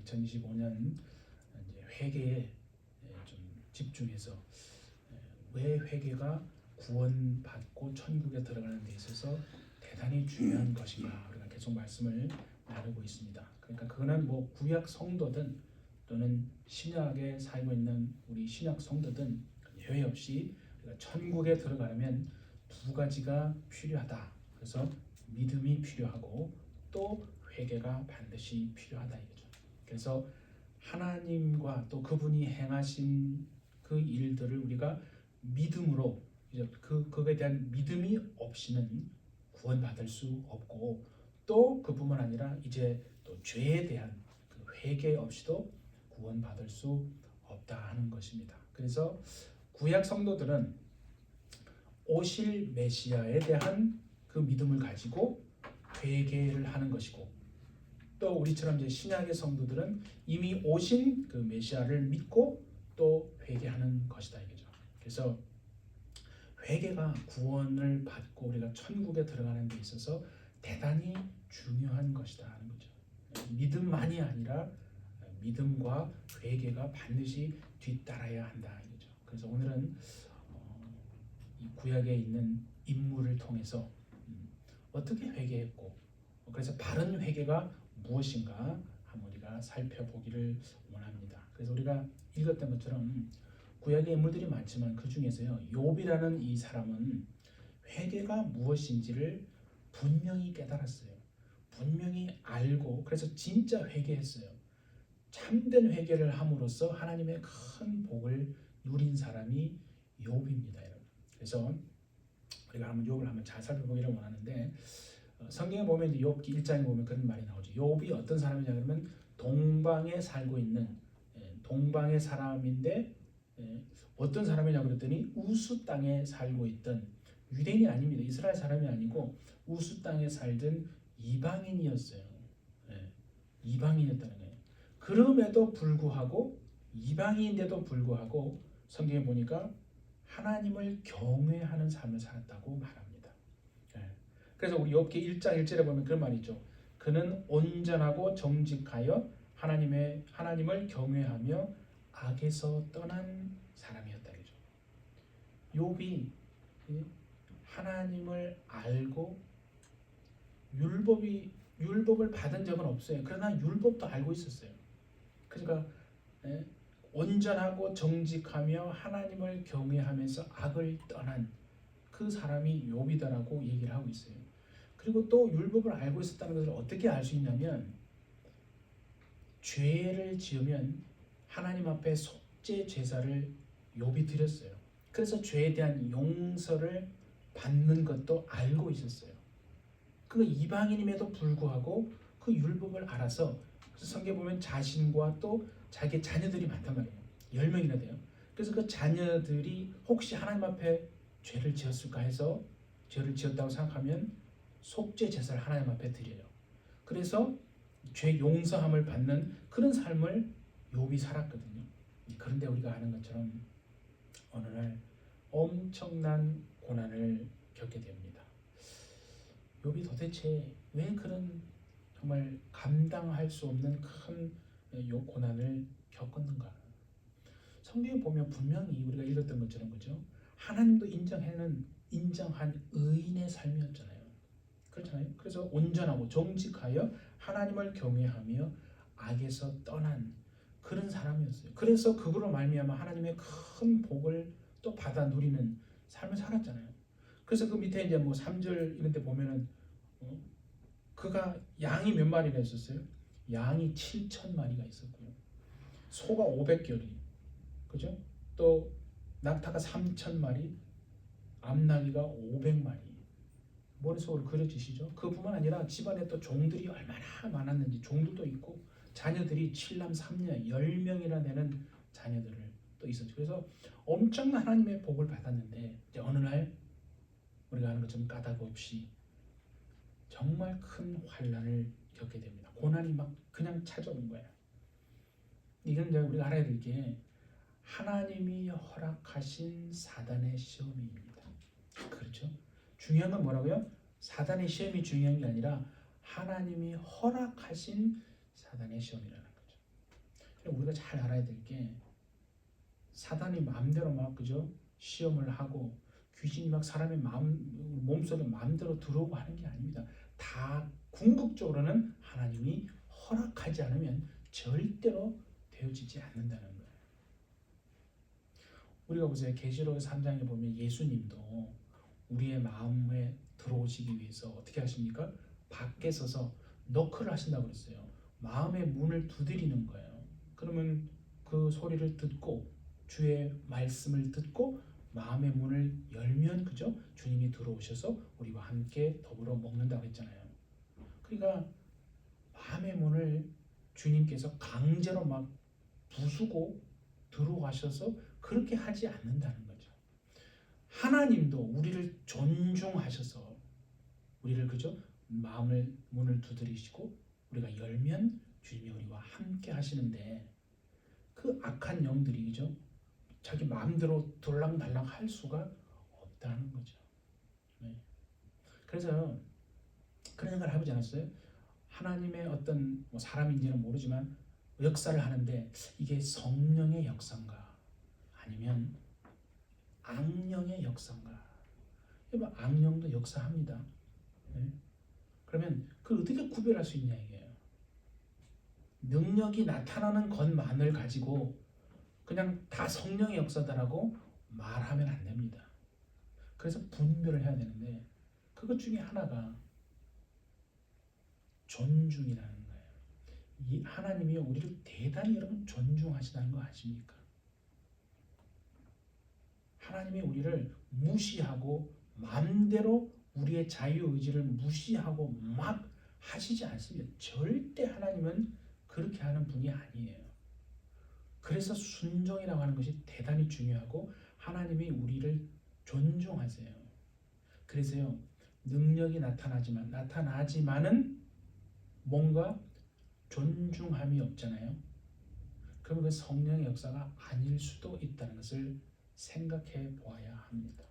2025년 이제 회개에 좀 집중해서 왜 회개가 구원받고 천국에 들어가는 데 있어서 대단히 중요한 것인가 우리가 계속 말씀을 나누고 있습니다. 그러니까 그거는 뭐 구약 성도든 또는 신약에 살고 있는 우리 신약 성도든 예외 없이 우리가 천국에 들어가려면 두 가지가 필요하다. 그래서 믿음이 필요하고 또 회개가 반드시 필요하다 이거죠. 그래서 하나님과 또 그분이 행하신 그 일들을 우리가 믿음으로 이제 그거에 대한 믿음이 없이는 구원받을 수 없고 또 그뿐만 아니라 이제 또 죄에 대한 그 회개 없이도 구원받을 수 없다 하는 것입니다. 그래서 구약 성도들은 오실 메시아에 대한 그 믿음을 가지고 회개를 하는 것이고 또 우리처럼 이제 신약의 성도들은 이미 오신 그 메시아를 믿고 또 회개하는 것이다 이거죠. 그래서 회개가 구원을 받고 우리가 천국에 들어가는 데 있어서 대단히 중요한 것이다 하는 거죠. 믿음만이 아니라 믿음과 회개가 반드시 뒤따라야 한다 이거죠. 그래서 오늘은 이 구약에 있는 인물을 통해서 어떻게 회개했고 그래서 바른 회개가 무엇인가 한번 우리가 살펴보기를 원합니다. 그래서 우리가 읽었던 것처럼 구약의 인물들이 많지만 그 중에서요 욥이라는 이 사람은 회개가 무엇인지를 분명히 깨달았어요. 분명히 알고 그래서 진짜 회개했어요. 참된 회개를 함으로써 하나님의 큰 복을 누린 사람이 욥입니다. 여러분. 그래서 우리가 한번 욥을 한번 잘 살펴보기를 원하는데 성경에 보면 이제 욥기 1장에 보면 그런 말이 나오죠. 욥이 어떤 사람이냐 그러면 동방에 살고 있는 동방의 사람인데 어떤 사람이냐 그랬더니 우스 땅에 살고 있던 유대인이 아닙니다. 이스라엘 사람이 아니고 우스 땅에 살던 이방인이었어요. 이방인이었다는 거예요. 그럼에도 불구하고 이방인인데도 불구하고 성경에 보니까 하나님을 경외하는 삶을 살았다고 말합니다. 그래서 우리 욥기 1장 1절에 보면 그런 말이 있죠. 그는 온전하고 정직하여 하나님을 경외하며 악에서 떠난 사람이었다. 그죠? 욥이 하나님을 알고 율법을 받은 적은 없어요. 그러나 율법도 알고 있었어요. 그러니까 온전하고 정직하며 하나님을 경외하면서 악을 떠난 그 사람이 욥이다라고 얘기를 하고 있어요. 그리고 또 율법을 알고 있었다는 것을 어떻게 알 수 있냐면 죄를 지으면 하나님 앞에 속죄 제사를 욥이 드렸어요. 그래서 죄에 대한 용서를 받는 것도 알고 있었어요. 그 이방인임에도 불구하고 그 율법을 알아서 성경에 보면 자신과 또 자기 자녀들이 많단 말이에요. 10명이나 돼요. 그래서 그 자녀들이 혹시 하나님 앞에 죄를 지었을까 해서 죄를 지었다고 생각하면 속죄 제사를 하나님 앞에 드려요. 그래서 죄 용서함을 받는 그런 삶을 욥이 살았거든요. 그런데 우리가 아는 것처럼 어느 날 엄청난 고난을 겪게 됩니다. 욥이 도대체 왜 그런 정말 감당할 수 없는 큰 고난을 겪었는가? 성경에 보면 분명히 우리가 읽었던 것처럼 그죠? 하나님도 인정한 의인의 삶이었잖아요. 그렇잖아요. 그래서 온전하고 정직하여 하나님을 경외하며 악에서 떠난 그런 사람이었어요. 그래서 그걸로 말미암아 하나님의 큰 복을 또 받아 누리는 삶을 살았잖아요. 그래서 그 밑에 이제 뭐 3절 이런 데 보면은 그가 양이 몇 마리나 있었어요? 양이 7,000마리가 있었고요. 소가 500결이. 그죠? 또 낙타가 3,000마리, 암나귀가 500마리. 머릿속으로 그려지시죠? 그뿐만 아니라 집안에 또 종들이 얼마나 많았는지 종들도 있고 자녀들이 7남 3녀 10명이나 되는 자녀들을 또 있었죠. 그래서 엄청난 하나님의 복을 받았는데 이제 어느 날 우리가 아는 것처럼 까닭 없이 정말 큰 환난을 겪게 됩니다. 고난이 막 그냥 찾아온 거예요. 이건 이제 우리가 알아야 될 게 하나님이 허락하신 사단의 시험입니다. 그렇죠? 중요한 건 뭐라고요? 사단의 시험이 중요한 게 아니라 하나님이 허락하신 사단의 시험이라는 거죠. 우리가 잘 알아야 될 게 사단이 마음대로 막 그죠? 시험을 하고 귀신이 막 사람의 몸속에 마음대로 들어오고 하는 게 아닙니다. 다 궁극적으로는 하나님이 허락하지 않으면 절대로 되어지지 않는다는 거예요. 우리가 보세요. 계시록 3장에 보면 예수님도 우리의 마음에 들어오시기 위해서 어떻게 하십니까? 밖에 서서 너클을 하신다고 그랬어요. 마음의 문을 두드리는 거예요. 그러면 그 소리를 듣고 주의 말씀을 듣고 마음의 문을 열면 그죠? 주님이 들어오셔서 우리와 함께 더불어 먹는다고 했잖아요. 그러니까 마음의 문을 주님께서 강제로 막 부수고 들어가셔서 그렇게 하지 않는다는 거죠. 하나님도 우리를 존중하셔서 우리를 그죠? 마음을 문을 두드리시고 우리가 열면 주님이 우리와 함께 하시는데 그 악한 영들이 그죠? 자기 마음대로 돌랑달랑 할 수가 없다는 거죠. 네. 그래서 그런 생각을 해보지 않았어요? 하나님의 어떤 뭐 사람인지는 모르지만 역사를 하는데 이게 성령의 역사인가 아니면 악령의 역사인가? 여러분 악령도 역사합니다. 네? 그러면 그걸 어떻게 구별할 수 있냐 이게요. 능력이 나타나는 것만을 가지고 그냥 다 성령의 역사다라고 말하면 안 됩니다. 그래서 분별을 해야 되는데 그것 중에 하나가 존중이라는 거예요. 이 하나님이 우리를 대단히 여러분 존중하시다는 거 아십니까? 하나님이 우리를 무시하고 마음대로 우리의 자유의지를 무시하고 막 하시지 않습니다. 절대 하나님은 그렇게 하는 분이 아니에요. 그래서 순종이라고 하는 것이 대단히 중요하고 하나님이 우리를 존중하세요. 그래서요 능력이 나타나지만은 뭔가 존중함이 없잖아요. 그러면 그 성령의 역사가 아닐 수도 있다는 것을 생각해 보아야 합니다.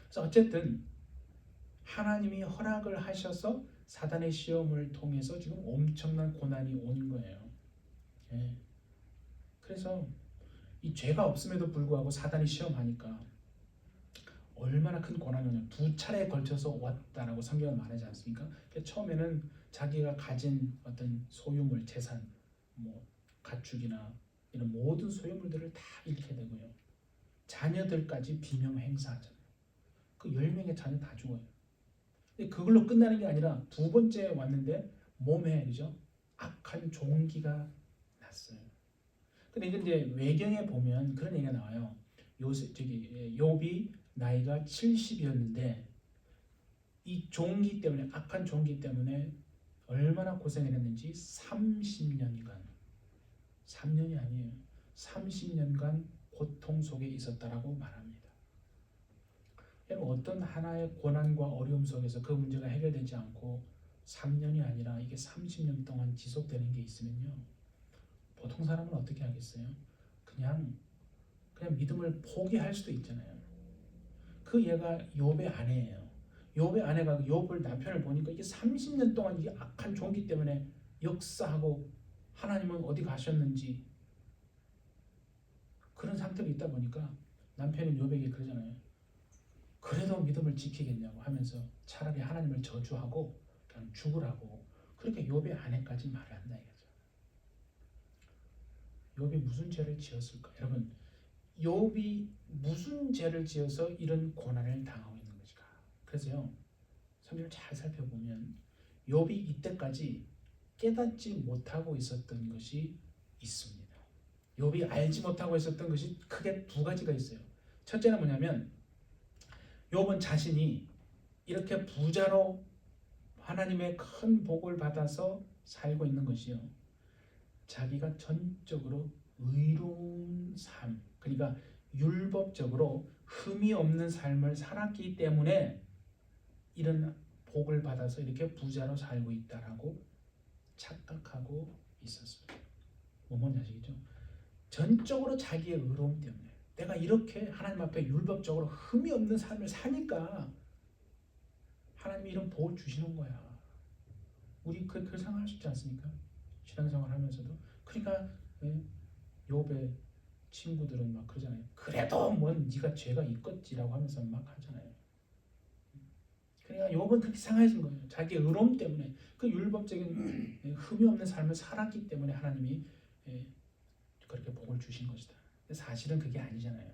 그래서 어쨌든 하나님이 허락을 하셔서 사단의 시험을 통해서 지금 엄청난 고난이 온 거예요. 그래서 이 죄가 없음에도 불구하고 사단이 시험하니까 얼마나 큰 고난이냐. 2차례에 걸쳐서 왔다라고 성경은 말하지 않습니까? 처음에는 자기가 가진 어떤 소유물, 재산, 뭐 가축이나 이런 모든 소유물들을 다 잃게 되고요. 자녀들까지 비명 행사하잖아요. 그 10명의 자녀 다 죽어요. 근데 그걸로 끝나는 게 아니라 두 번째 왔는데 몸에 그죠? 악한 종기가 났어요. 근데 이제 외경에 보면 그런 얘기가 나와요. 욥이 나이가 70이었는데 이 종기 때문에 악한 종기 때문에 얼마나 고생을 했는지 30년간 3년이 아니에요. 30년간 고통 속에 있었다라고 말합니다. 여러분 어떤 하나의 고난과 어려움 속에서 그 문제가 해결되지 않고 3년이 아니라 이게 30년 동안 지속되는 게 있으면요. 보통 사람은 어떻게 하겠어요? 그냥 믿음을 포기할 수도 있잖아요. 그 얘가 욥의 아내예요. 욥의 아내가 욥을 남편을 보니까 이게 30년 동안 이게 악한 종기 때문에 역사하고 하나님은 어디 가셨는지 그런 상태로 있다 보니까 남편이 욥에게 그러잖아요. 그래도 믿음을 지키겠냐고 하면서 차라리 하나님을 저주하고 그냥 죽으라고 그렇게 욥의 아내까지 말을 한다 이거죠. 욥이 무슨 죄를 지었을까? 여러분 욥이 무슨 죄를 지어서 이런 고난을 당하고 있는 것일까? 그래서요 성경을 잘 살펴보면 욥이 이때까지 깨닫지 못하고 있었던 것이 있습니다. 욥이 알지 못하고 있었던 것이 크게 두 가지가 있어요. 첫째는 뭐냐면 욥은 자신이 이렇게 부자로 하나님의 큰 복을 받아서 살고 있는 것이요. 자기가 전적으로 의로운 삶, 그러니까 율법적으로 흠이 없는 삶을 살았기 때문에 이런 복을 받아서 이렇게 부자로 살고 있다라고 착각하고 있었습니다. 뭔지 아시겠죠? 전적으로 자기의 의로움 때문에 내가 이렇게 하나님 앞에 율법적으로 흠이 없는 삶을 사니까 하나님이 이런 복을 주시는 거야. 우리 그 생각할 수 있지 않습니까? 신앙생활 하면서도. 그러니까 욥의 친구들은 막 그러잖아요. 그래도 뭔 네가 죄가 있겠지라고 하면서 막 하잖아요. 그러니까 욥은 그렇게 생각해진 거예요. 자기 의로움 때문에 그 율법적인 흠이 없는 삶을 살았기 때문에 하나님이 그렇게 복을 주신 것이다. 근데 사실은 그게 아니잖아요.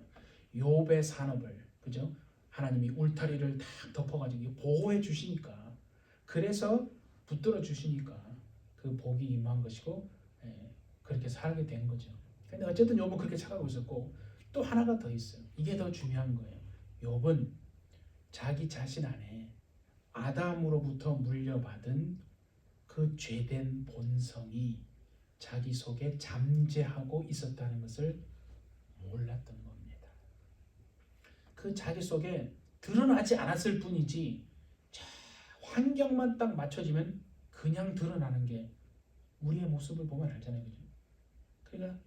욥의 산업을 그죠? 하나님이 울타리를 딱 덮어가지고 보호해 주시니까 그래서 붙들어 주시니까 그 복이 임한 것이고 그렇게 살게 된 거죠. 근데 어쨌든 욥은 그렇게 착하고 있었고 또 하나가 더 있어요. 이게 더 중요한 거예요. 욥은 자기 자신 안에 아담으로부터 물려받은 그 죄된 본성이 자기 속에 잠재하고 있었다는 것을 몰랐던 겁니다. 그 자기 속에 드러나지 않았을 뿐이지 환경만 딱 맞춰지면 그냥 드러나는 게 우리의 모습을 보면 알잖아요. 그죠? 그러니까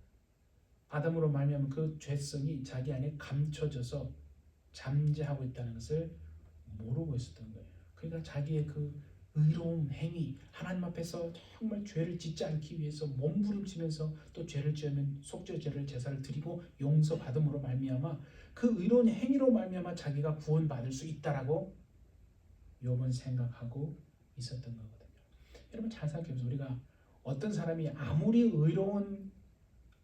아담으로 말미암은 그 죄성이 자기 안에 감춰져서 잠재하고 있다는 것을 모르고 있었던 거예요. 그러니까 자기의 그 의로운 행위, 하나님 앞에서 정말 죄를 짓지 않기 위해서 몸부림치면서 또 죄를 지으면 속죄제를 제사를 드리고 용서받음으로 말미암아 그 의로운 행위로 말미암아 자기가 구원받을 수 있다라고 욥은 생각하고 있었던 거거든요. 여러분 잘 생각해보세요. 우리가 어떤 사람이 아무리 의로운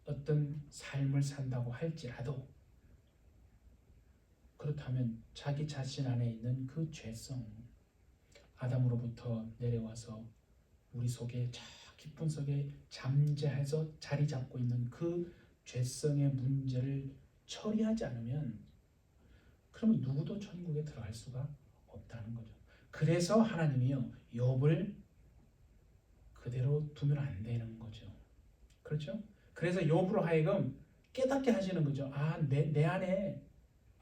어떤 삶을 산다고 할지라도 그렇다면 자기 자신 안에 있는 그 죄성, 아담으로부터 내려와서 우리 속에 저 깊은 속에 잠재해서 자리 잡고 있는 그 죄성의 문제를 처리하지 않으면 그러면 누구도 천국에 들어갈 수가 없다는 거죠. 그래서 하나님이요 욥을 그대로 두면 안 되는 거죠. 그렇죠? 그래서 욥으로 하여금 깨닫게 하시는 거죠. 아, 내 안에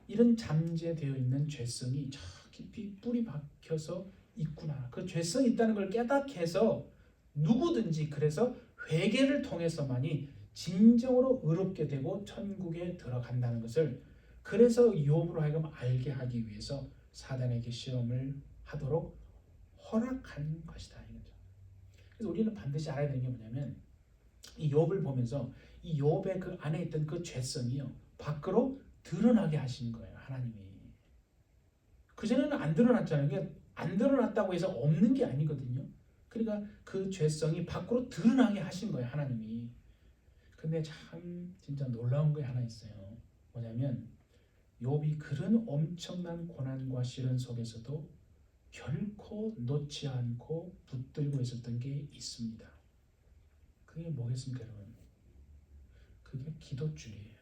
이런 잠재되어 있는 죄성이 저 깊이 뿌리 박혀서 있구나. 그 죄성이 있다는 걸 깨닫게 해서 누구든지 그래서 회개를 통해서만이 진정으로 의롭게 되고 천국에 들어간다는 것을 그래서 욥으로 하여금 알게 하기 위해서 사단에게 시험을 하도록 허락한 것이다 이거죠. 그래서 우리는 반드시 알아야 되는 게 뭐냐면 이 욥을 보면서 이 욥의 그 안에 있던 그 죄성이요 밖으로 드러나게 하신 거예요. 하나님이. 그전에는 안 드러났잖아요. 그러니까 안 드러났다고 해서 없는 게 아니거든요. 그러니까 그 죄성이 밖으로 드러나게 하신 거예요. 하나님이. 근데 참 진짜 놀라운 게 하나 있어요. 뭐냐면 욥이 그런 엄청난 고난과 시련 속에서도 결코 놓지 않고 붙들고 있었던 게 있습니다. 그게 뭐겠습니까, 여러분? 그게 기도줄이에요.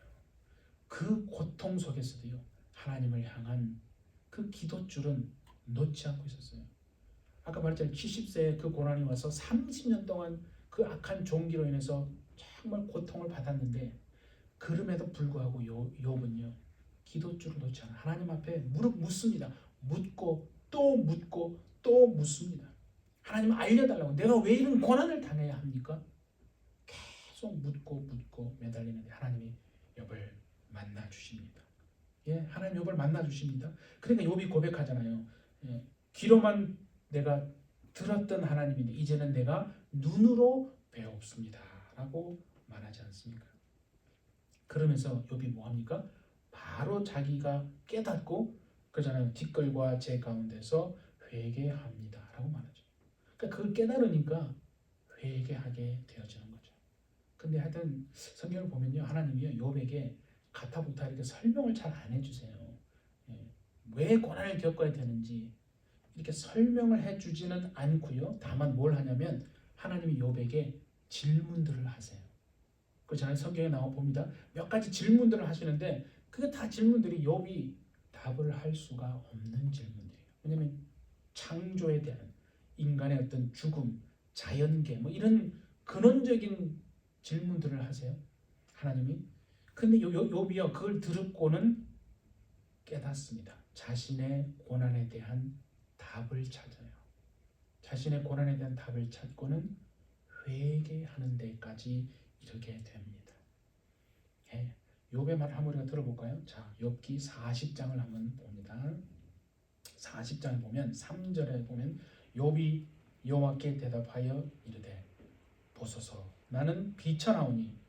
그 고통 속에서도요. 하나님을 향한 그 기도줄은 놓지 않고 있었어요. 아까 말했잖아요. 70세에 그 고난이 와서 30년 동안 그 악한 종기로 인해서 정말 고통을 받았는데 그럼에도 불구하고 욥은요. 기도줄을 놓지 않아요. 하나님 앞에 무릎 묻습니다. 묻고 또 묻고 또 묻습니다. 하나님 알려달라고. 내가 왜 이런 고난을 당해야 합니까? 계속 묻고 매달리는데 하나님이 욥을 만나 주십니다. 예, 하나님 욥을 만나 주십니다. 그러니까 욥이 고백하잖아요. 예, 귀로만 내가 들었던 하나님인데 이제는 내가 눈으로 배웠습니다라고 말하지 않습니까? 그러면서 욥이 뭐 합니까? 바로 자기가 깨닫고 그러잖아요. 티끌과 재 가운데서 회개합니다라고 말하죠. 그러니까 그걸 깨달으니까 회개하게 되어지는 거죠. 근데 하여튼 성경을 보면요. 하나님이요. 욥에게 가타부타 이렇게 설명을 잘 안 해주세요. 예, 왜 고난을 겪어야 되는지 이렇게 설명을 해주지는 않고요. 다만 뭘 하냐면 하나님이 욥에게 질문들을 하세요. 그렇잖아요. 성경에 나와 봅니다. 몇 가지 질문들을 하시는데 그게 다 질문들이 욥이 답을 할 수가 없는 질문들이에요. 왜냐하면 창조에 대한 인간의 어떤 죽음, 자연계 뭐 이런 근원적인 질문들을 하세요. 하나님이. 근데 욥이요 그걸 듣고는 깨닫습니다. 자신의 고난에 대한 답을 찾아요. 자신의 고난에 대한 답을 찾고는 회개하는 데까지 이르게 됩니다. 예, 욥의 말을 한번 우리가 들어볼까요? 자, 욥기 40장을 한번 봅니다. 40장을 보면 3절에 보면 욥이 여호와께 대답하여 이르되 보소서 나는 비천하오니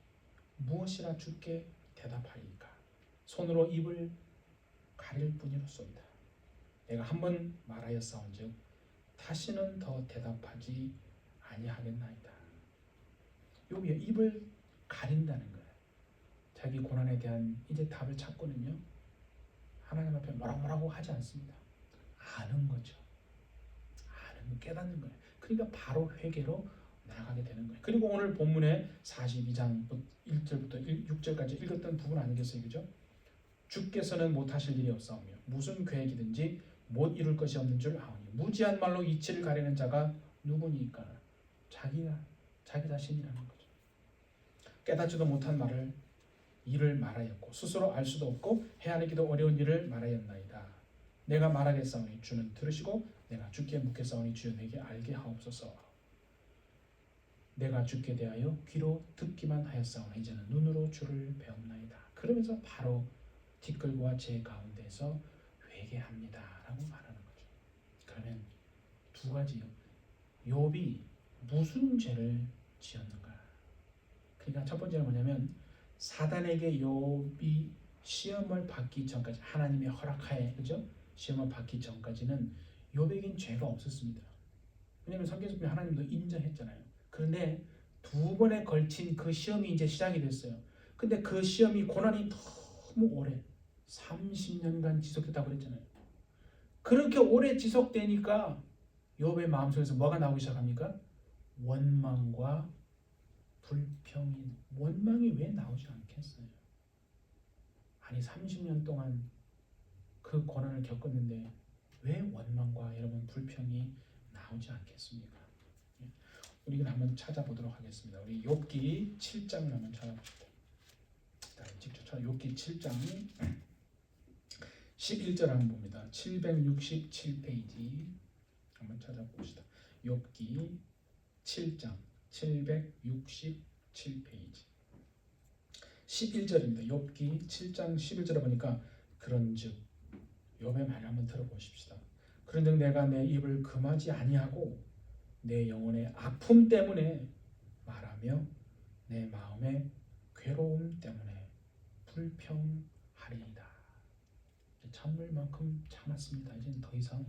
무엇이라 주께 대답하리까? 손으로 입을 가릴 뿐이로소이다. 내가 한번 말하였사온즉 다시는 더 대답하지 아니하겠나이다. 여기 입을 가린다는 거예요. 자기 고난에 대한 이제 답을 찾고는요, 하나님 앞에 뭐라고 하지 않습니다. 아는 거죠. 아는 거, 깨닫는 거예요. 그러니까 바로 회개로 나아가게 되는 거예요. 그리고 오늘 본문의 42장 1절부터 6절까지 읽었던 부분 아니겠어요? 그죠? 주께서는 못하실 일이 없사오며 무슨 계획이든지 못 이룰 것이 없는 줄 아오니 무지한 말로 이치를 가리는 자가 누구니까? 자기 자신이라는 거죠. 깨닫지도 못한 말을 일을 말하였고 스스로 알 수도 없고 헤아리기도 어려운 일을 말하였나이다. 내가 말하겠사오니 주는 들으시고 내가 주께 묻겠사오니 주여 내게 알게 하옵소서. 내가 주께 대하여 귀로 듣기만 하였사오나 이제는 눈으로 주를 배움나이다. 그러면서 바로 티끌과 제 가운데서 회개합니다 라고 말하는 거죠. 그러면 두 가지요. 욥이 무슨 죄를 지었는가? 그러니까 첫 번째는 뭐냐면 사단에게 욥이 시험을 받기 전까지 하나님의 허락하에, 그죠? 시험을 받기 전까지는 욥에겐 죄가 없었습니다. 왜냐하면 성경에서 보면 하나님도 인정했잖아요. 그런데 두 번에 걸친 그 시험이 이제 시작이 됐어요. 근데 그 시험이 고난이 너무 오래 30년간 지속됐다고 그랬잖아요. 그렇게 오래 지속되니까 욥의 마음속에서 뭐가 나오기 시작합니까? 원망과 불평이. 원망이 왜 나오지 않겠어요? 아니 30년 동안 그 고난을 겪었는데 왜 원망과 여러분 불평이 나오지 않겠습니까? 우리가 한번 찾아보도록 하겠습니다. 우리 욥기 7장을 한번 찾아봅시다. 직접 욥기 7장 11절 한번 봅니다. 767페이지 한번 찾아봅시다. 욥기 7장 767페이지 11절입니다. 욥기 7장 11절에 보니까 그런즉 욥의 말을 한번 들어보십시다. 그런즉 내가 내 입을 금하지 아니하고 내 영혼의 아픔 때문에 말하며 내 마음의 괴로움 때문에 불평하리이다. 참을 만큼 참았습니다. 이제는 더 이상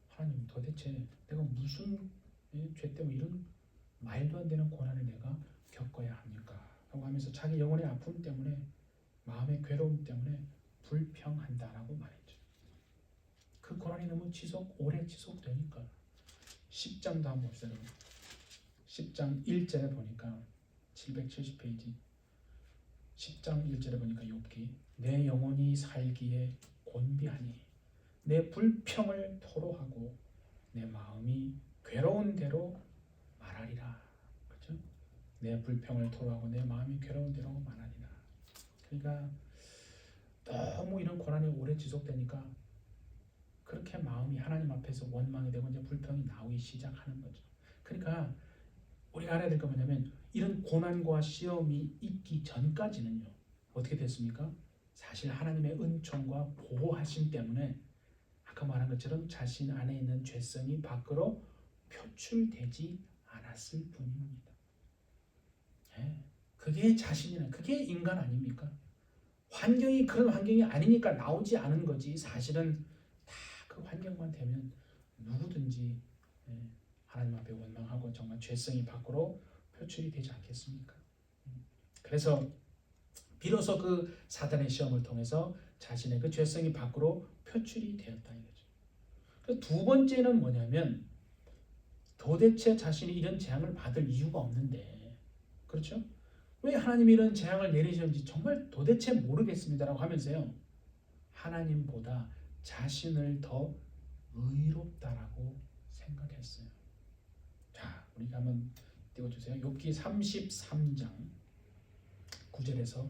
하나님 도대체 내가 무슨 죄 때문에 이런 말도 안 되는 고난을 내가 겪어야 합니까? 라고 하면서 자기 영혼의 아픔 때문에 마음의 괴로움 때문에 불평한다라고 말했죠. 그 고난이 너무 오래 지속되니까 10장도 한번 봅시다. 10장 1절에 보니까 770페이지 10장 1절에 보니까 욥기 내 영혼이 살기에 곤비하니 내 불평을 토로하고 내 마음이 괴로운 대로 말하리라. 그렇죠? 내 불평을 토로하고 내 마음이 괴로운 대로 말하리라. 그러니까 너무 이런 고난이 오래 지속되니까 그렇게 마음이 하나님 앞에서 원망이 되고 이제 불평이 나오기 시작하는 거죠. 그러니까 우리가 알아야 될 건 뭐냐면 이런 고난과 시험이 있기 전까지는요. 어떻게 됐습니까? 사실 하나님의 은총과 보호하심 때문에 아까 말한 것처럼 자신 안에 있는 죄성이 밖으로 표출되지 않았을 뿐입니다. 그게 자신이나 그게 인간 아닙니까? 환경이 그런 환경이 아니니까 나오지 않은 거지. 사실은 다 그 환경만 되면 누구든지 하나님 앞에 원망하고 정말 죄성이 밖으로 표출이 되지 않겠습니까? 그래서 비로소 그 사단의 시험을 통해서 자신의 그 죄성이 밖으로 표출이 되었다 이거죠. 두 번째는 뭐냐면 도대체 자신이 이런 재앙을 받을 이유가 없는데, 그렇죠? 왜 하나님이 이런 재앙을 내리셨는지 정말 도대체 모르겠습니다라고 하면서요, 하나님보다 자신을 더 의롭다라고 생각했어요. 자, 우리가 한번 띄워주세요. 욥기 33장 9절에서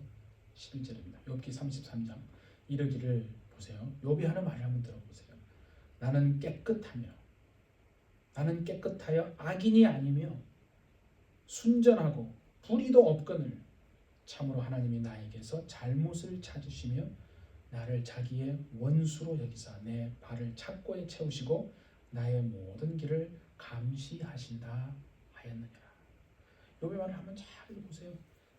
11절입니다. 욥기 33장 이러기를 보세요. 욥이 하는 말을 한번 들어보세요. 나는 깨끗하여 악인이 아니며 순전하고 불의도 없거늘 참으로 하나님이 나에게서 잘못을 찾으시며 나를 자기의 원수로 여기사 내 발을 착고에 채우시고 나의 모든 길을 감시하신다 하였느니라. 욥의 말을 한번 잘 읽어보세요.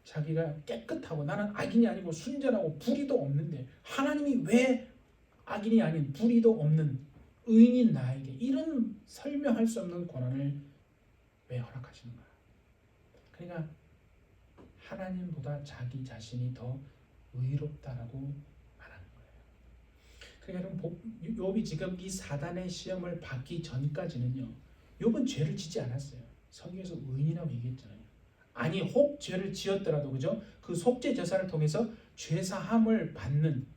자기가 깨끗하고 나는 악인이 아니고 순전하고 불의도 없는데 하나님이 왜 악인이 아닌 불의도 없는 의인인 나에게 이런 설명할 수 없는 고난을 왜 허락하시는가? 그러니까 하나님보다 자기 자신이 더 의롭다라고 말하는 거예요. 그러니까 여러분, 욥이 지금 이 사단의 시험을 받기 전까지는요, 욥은 죄를 짓지 않았어요. 성경에서 의인이라고 얘기했잖아요. 아니 혹 죄를 지었더라도 그죠? 그 속죄 제사를 통해서 죄 사함을 받는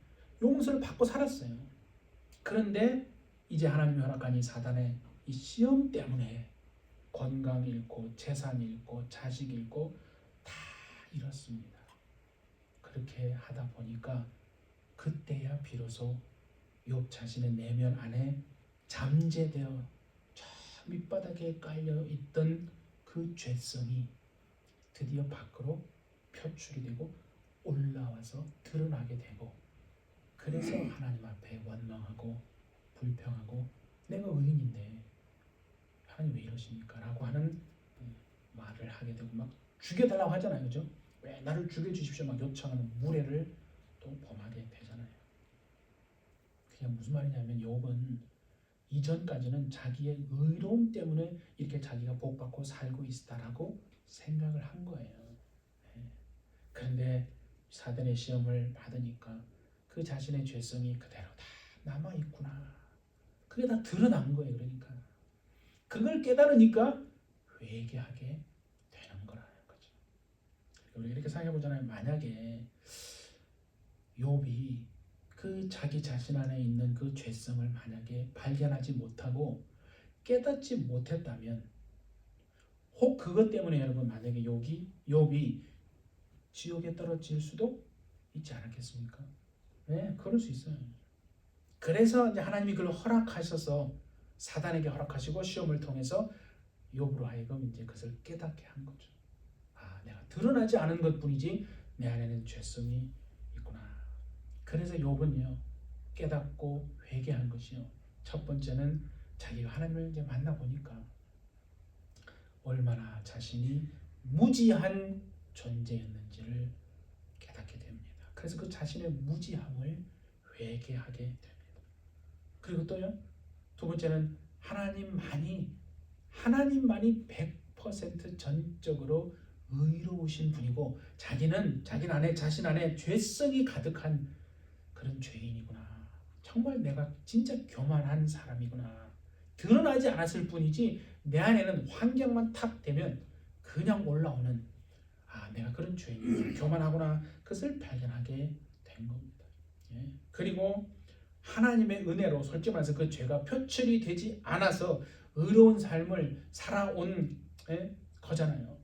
용서를 받고 살았어요. 그런데 이제 하나님이 허락한 이 사단의 이 시험 때문에 건강 잃고 재산 잃고 자식 잃고 다 잃었습니다. 그렇게 하다 보니까 그때야 비로소 욥 자신의 내면 안에 잠재되어 저 밑바닥에 깔려 있던 그 죄성이 드디어 밖으로 표출이 되고 올라와서 드러나게 되고, 그래서 하나님 앞에 원망하고 불평하고 내가 의인인데 하나님 왜 이러십니까? 라고 하는 말을 하게 되고 막 죽여달라고 하잖아요. 그죠? 왜 나를 죽여주십시오 막 요청하는 무례를 또 범하게 되잖아요. 그게 무슨 말이냐면 욥은 이전까지는 자기의 의로움 때문에 이렇게 자기가 복받고 살고 있다라고 생각을 한 거예요. 그런데 사단의 시험을 받으니까 그 자신의 죄성이 그대로 다 남아있구나. 그게 다 드러난 거예요. 그러니까 그걸 깨달으니까 회개하게 되는 거라는 거죠. 우리 이렇게 생각해 보잖아요. 만약에 욥이 그 자기 자신 안에 있는 그 죄성을 만약에 발견하지 못하고 깨닫지 못했다면, 혹 그것 때문에 여러분 만약에 욥이 지옥에 떨어질 수도 있지 않았겠습니까? 네, 그럴 수 있어요. 그래서 이제 하나님이 그걸 허락하셔서 사단에게 허락하시고 시험을 통해서 욥으로 하여금 이제 그것을 깨닫게 한 거죠. 아, 내가 드러나지 않은 것뿐이지 내 안에는 죄성이 있구나. 그래서 욥은요 깨닫고 회개한 것이요. 첫 번째는 자기가 하나님을 이제 만나 보니까 얼마나 자신이 무지한 존재였는지를 깨닫게 됩니다. 그래서 그 자신의 무지함을 회개하게 됩니다. 그리고 또요, 두 번째는 하나님만이 100% 전적으로 의로우신 분이고 자신 안에 죄성이 가득한 그런 죄인이구나. 정말 내가 진짜 교만한 사람이구나. 드러나지 않았을 뿐이지 내 안에는 환경만 탁 되면 그냥 올라오는, 아, 내가 그런 죄인이구나, 교만하구나, 그것을 발견하게 된 겁니다. 예. 그리고 하나님의 은혜로 솔직히 말해서 그 죄가 표출이 되지 않아서 의로운 삶을 살아온 거잖아요.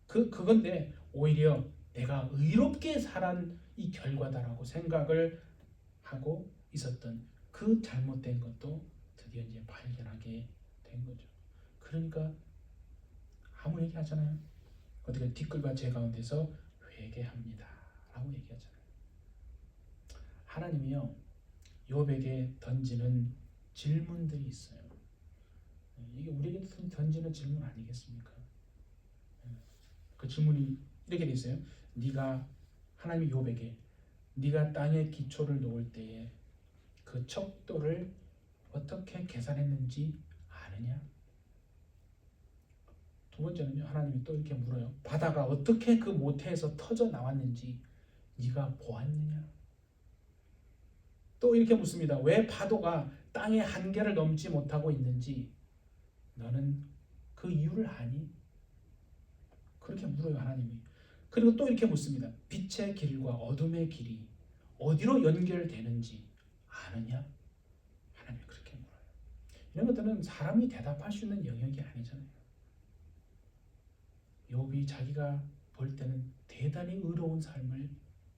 그건데 오히려 내가 의롭게 살한 이 결과다라고 생각을 하고 있었던 그 잘못된 것도 드디어 이제 발견하게 된 거죠. 그러니까 아무 얘기하잖아요. 어떻게 티끌과 제 가운데서 회개합니다 라고 얘기하잖아요. 하나님이요 욥에게 던지는 질문들이 있어요. 이게 우리에게 던지는 질문 아니겠습니까? 그 질문이 이렇게 돼 있어요. 하나님이 욥에게 네가 땅에 기초를 놓을 때에 그 척도를 어떻게 계산했는지 아느냐? 두 번째는요, 하나님이 또 이렇게 물어요. 바다가 어떻게 그 모태에서 터져 나왔는지 네가 보았느냐? 또 이렇게 묻습니다. 왜 파도가 땅의 한계를 넘지 못하고 있는지 너는 그 이유를 아니? 그렇게 물어요, 하나님이. 그리고 또 이렇게 묻습니다. 빛의 길과 어둠의 길이 어디로 연결되는지 아느냐? 하나님이 그렇게 물어요. 이런 것들은 사람이 대답할 수 있는 영역이 아니잖아요. 욥이 자기가 볼 때는 대단히 의로운 삶을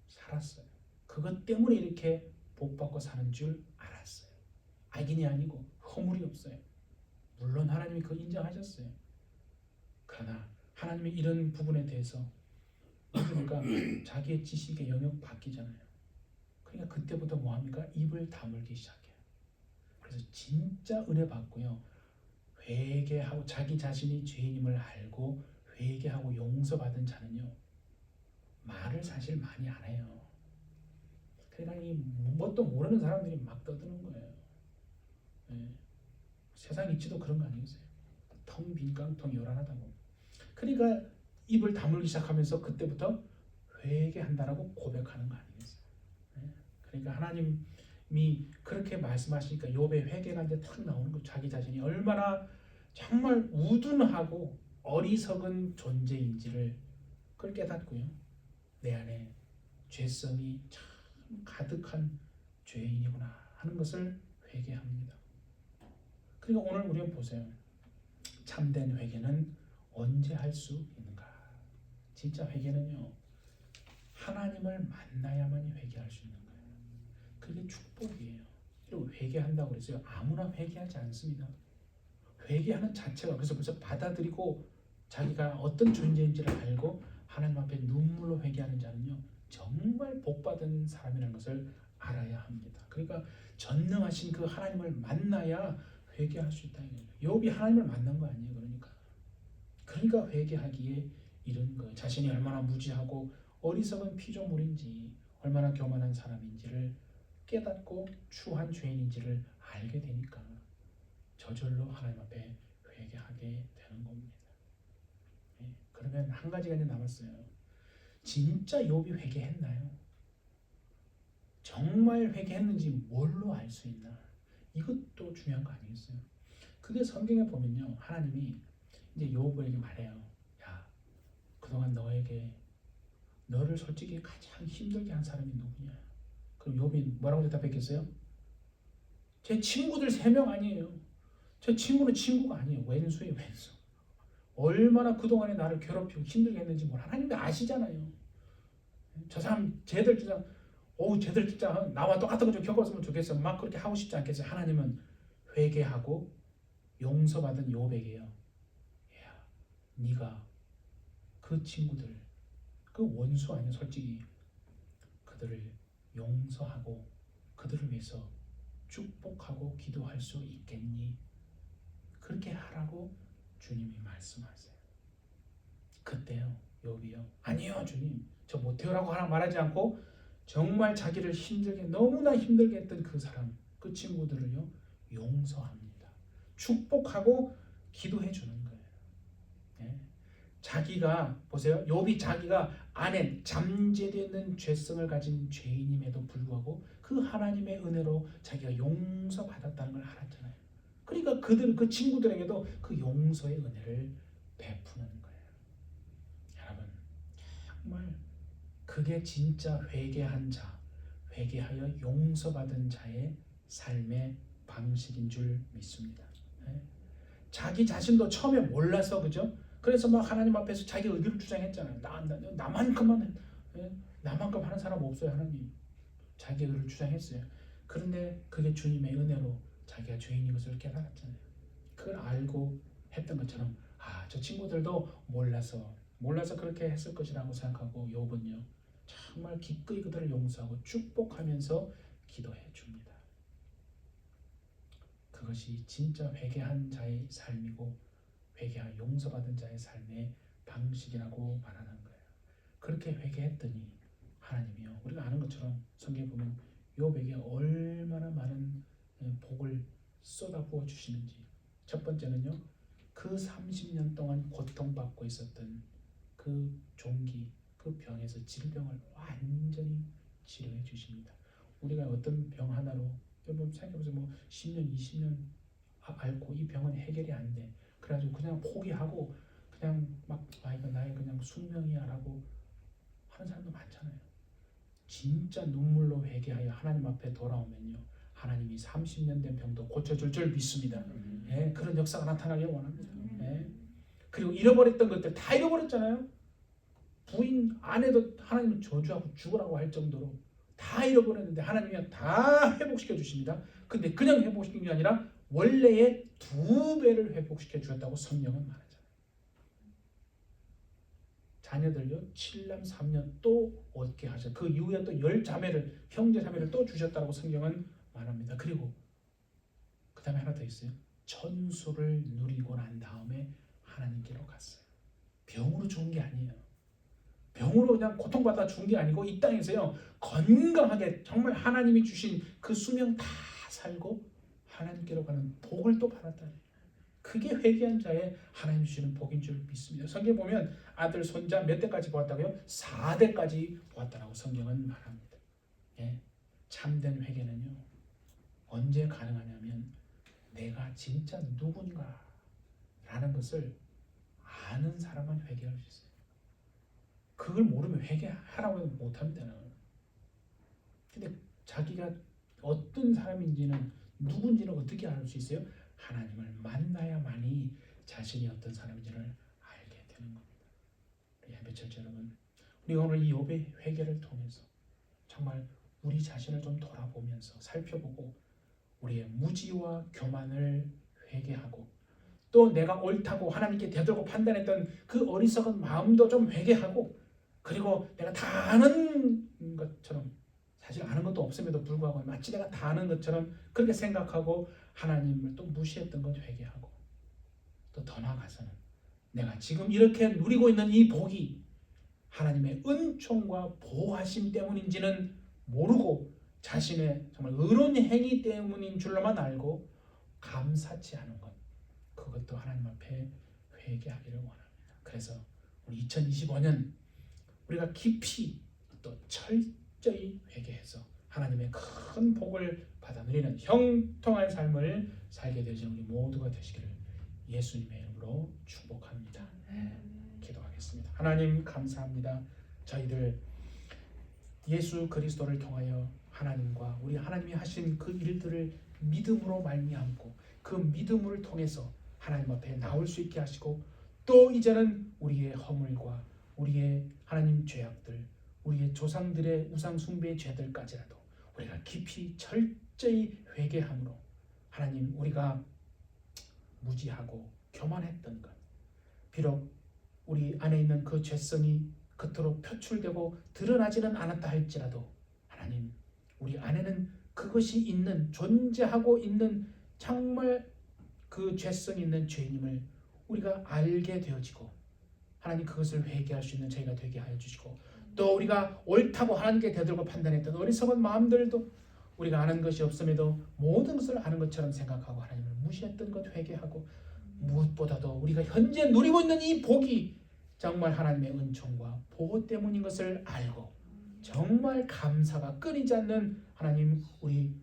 살았어요. 그것 때문에 이렇게 복받고 사는 줄 알았어요. 악인이 아니고 허물이 없어요. 물론 하나님이 그걸 인정하셨어요. 그러나 하나님이 이런 부분에 대해서 그러니까 자기의 지식의 영역 바뀌잖아요. 그러니까 그때부터 뭐합니까? 입을 다물기 시작해요. 그래서 진짜 은혜 받고요. 회개하고 자기 자신이 죄인임을 알고 회개하고 용서받은 자는요. 말을 사실 많이 안 해요. 그러니까 이 뭣도 모르는 사람들이 막 떠드는 거예요. 예. 세상 이치도 그런 거 아니겠어요? 텅 빈 깡통이 요란하다고. 그러니까 입을 다물기 시작하면서 그때부터 회개한다라고 고백하는 거 아니겠어요? 예. 그러니까 하나님이 그렇게 말씀하시니까 욥의 회개가 이제 탁 나오는 거. 자기 자신이 얼마나 정말 우둔하고 어리석은 존재인지를 그걸 깨닫고요. 내 안에 죄성이 참 가득한 죄인이구나 하는 것을 회개합니다. 그러니까 오늘 우리가 보세요. 참된 회개는 언제 할 수 있는가? 진짜 회개는요, 하나님을 만나야만 회개할 수 있는 거예요. 그게 축복이에요. 그리고 회개한다고 그랬어요. 아무나 회개하지 않습니다. 회개하는 자체가 그래서 벌써 받아들이고 자기가 어떤 존재인지를 알고 하나님 앞에 눈물로 회개하는 자는요, 정말 복받은 사람이라는 것을 알아야 합니다. 그러니까 전능하신 그 하나님을 만나야 회개할 수 있다. 욥이 하나님을 만난 거 아니에요. 그러니까 회개하기에 이른 거예요. 자신이 얼마나 무지하고 어리석은 피조물인지, 얼마나 교만한 사람인지를 깨닫고 추한 죄인인지를 알게 되니까 저절로 하나님 앞에 회개하게 되는 겁니다. 그러면 한 가지가 이제 남았어요. 진짜 욥이 회개했나요? 정말 회개했는지 뭘로 알 수 있나? 이것도 중요한 거 아니겠어요? 그게 성경에 보면요, 하나님이 이제 욥에게 말해요. 야, 그동안 너를 솔직히 가장 힘들게 한 사람이 누구냐? 그럼 욥이 뭐라고 대답했겠어요? 제 친구들 3명 아니에요. 제 친구는 친구가 아니에요. 왼수예요, 왼수. 얼마나 그동안에 나를 괴롭히고 힘들게 했는지 뭘 하나님도 아시잖아요. 저 사람 쟤들 진짜 나와 똑같은 거 좀 겪었으면 좋겠어. 막 그렇게 하고 싶지 않겠어요. 하나님은 회개하고 용서받은 욥에게요. 야, 네가 그 친구들, 그 원수 아니야 솔직히. 그들을 용서하고 그들을 위해서 축복하고 기도할 수 있겠니? 그렇게 하라고 주님이 말씀하세요. 그때요, 욥이요, 아니요 주님, 저 못해요라고 하나 말하지 않고 정말 자기를 너무나 힘들게 했던 그 사람, 그 친구들을요, 용서합니다. 축복하고 기도해 주는 거예요. 네. 자기가 보세요. 욥이 자기가 안에 잠재되는 죄성을 가진 죄인임에도 불구하고 그 하나님의 은혜로 자기가 용서받았다는 걸 알았잖아요. 그러니까 그 친구들에게도 그 용서의 은혜를 베푸는 거예요. 여러분, 정말 그게 진짜 회개한 자, 회개하여 용서받은 자의 삶의 방식인 줄 믿습니다. 네? 자기 자신도 처음에 몰라서, 그죠? 그래서 막 하나님 앞에서 자기 의기를 주장했잖아요. 나만큼 하는 사람 없어요. 하나님. 자기 의를 주장했어요. 그런데 그게 주님의 은혜로 자기가 죄인인 것을 깨달았잖아요. 그걸 알고 했던 것처럼 저 친구들도 몰라서 그렇게 했을 것이라고 생각하고 욥은요, 정말 기꺼이 그들을 용서하고 축복하면서 기도해 줍니다. 그것이 진짜 회개한 자의 삶이고 회개하 용서받은 자의 삶의 방식이라고 말하는 거예요. 그렇게 회개했더니 하나님이요, 우리가 아는 것처럼 성경에 보면 욥에게 얼마나 많은 복을 쏟아부어 주시는지. 첫 번째는요, 그 30년 동안 고통받고 있었던 그 종기, 그 병에서 질병을 완전히 치료해 주십니다. 우리가 어떤 병 하나로 여러분 생각해보세요. 뭐 10년, 20년 앓고 이 병은 해결이 안 돼. 그래가지고 그냥 포기하고 그냥 막 이거 나의 그냥 숙명이야라고 하는 사람도 많잖아요. 진짜 눈물로 회개하여 하나님 앞에 돌아오면요, 하나님이 30년 된 병도 고쳐줄 줄 믿습니다. 그런 역사가 나타나길 원합니다. 그리고 잃어버렸던 것들 다 잃어버렸잖아요. 부인, 아내도 하나님은 저주하고 죽으라고 할 정도로 다 잃어버렸는데 하나님이 다 회복시켜 주십니다. 근데 그냥 회복시킨 게 아니라 원래의 2배를 회복시켜 주었다고 성경은 말하잖아요. 자녀들요, 7남 3년 또 얻게 하셔. 그 이후에 또 10자매를, 형제 자매를 또 주셨다고 성경은 말합니다. 그리고 그 다음에 하나 더 있어요. 천수를 누리고 난 다음에 하나님께로 갔어요. 병으로 죽은 게 아니에요. 병으로 병으로 그냥 고통받아 죽은 게 아니고 이 땅에서요 건강하게 정말 하나님이 주신 그 수명 다 살고 하나님께로 가는 복을 또 받았다. 그게 회개한 자의 하나님 주시는 복인 줄 믿습니다. 성경 보면 아들 손자 몇 대까지 보았다고요? 4대까지 보았다라고 성경은 말합니다. 예, 참된 회개는요 언제 가능하냐면 내가 진짜 누군가 라는 것을 아는 사람만 회개할 수 있어요. 그걸 모르면 회개하라고 해도 못합니다. 근데 자기가 어떤 사람인지는 누군지는 어떻게 알 수 있어요? 하나님을 만나야만이 자신이 어떤 사람인지를 알게 되는 겁니다. 우리 예배철 여러분, 우리가 오늘 이 욥의 회개를 통해서 정말 우리 자신을 좀 돌아보면서 살펴보고 우리의 무지와 교만을 회개하고 또 내가 옳다고 하나님께 대들고 판단했던 그 어리석은 마음도 좀 회개하고 그리고 내가 다 아는 것처럼 사실 아는 것도 없음에도 불구하고 마치 내가 다 아는 것처럼 그렇게 생각하고 하나님을 또 무시했던 것 회개하고 또 더 나아가서는 내가 지금 이렇게 누리고 있는 이 복이 하나님의 은총과 보호하심 때문인지는 모르고 자신의 정말 의로운 행위 때문인 줄로만 알고 감사치 않은 것 그것도 하나님 앞에 회개하기를 원합니다. 그래서 우리 2025년 우리가 깊이 또 철저히 회개해서 하나님의 큰 복을 받아 누리는 형통한 삶을 살게 되시는 우리 모두가 되시기를 예수님의 이름으로 축복합니다. 기도하겠습니다. 하나님 감사합니다. 저희들 예수 그리스도를 통하여 하나님과 우리 하나님이 하신 그 일들을 믿음으로 말미암고 그 믿음을 통해서 하나님 앞에 나올 수 있게 하시고 또 이제는 우리의 허물과 우리의 하나님 죄악들 우리의 조상들의 우상 숭배의 죄들까지라도 우리가 깊이 철저히 회개함으로 하나님 우리가 무지하고 교만했던 것 비록 우리 안에 있는 그 죄성이 겉으로 표출되고 드러나지는 않았다 할지라도 하나님 우리 안에는 그것이 있는 존재하고 있는 정말 그 죄성 있는 죄인임을 우리가 알게 되어지고 하나님 그것을 회개할 수 있는 저희가 되게 하여 주시고 또 우리가 옳다고 하나님께 대들고 판단했던 어리석은 마음들도 우리가 아는 것이 없음에도 모든 것을 아는 것처럼 생각하고 하나님을 무시했던 것 회개하고 무엇보다도 우리가 현재 누리고 있는 이 복이 정말 하나님의 은총과 보호 때문인 것을 알고 정말 감사가 끊이지 않는 하나님 우리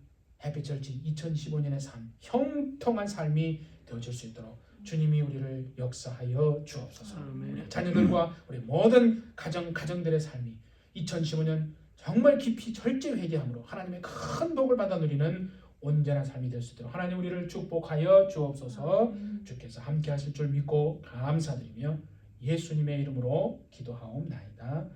햇빛절지 2015년의 삶 형통한 삶이 되어질 수 있도록 주님이 우리를 역사하여 주옵소서. 우리 자녀들과 우리 모든 가정들의 삶이 2015년 정말 깊이 철저히 회개함으로 하나님의 큰 복을 받아 누리는 온전한 삶이 될 수 있도록 하나님 우리를 축복하여 주옵소서. 주께서 함께 하실 줄 믿고 감사드리며 예수님의 이름으로 기도하옵나이다.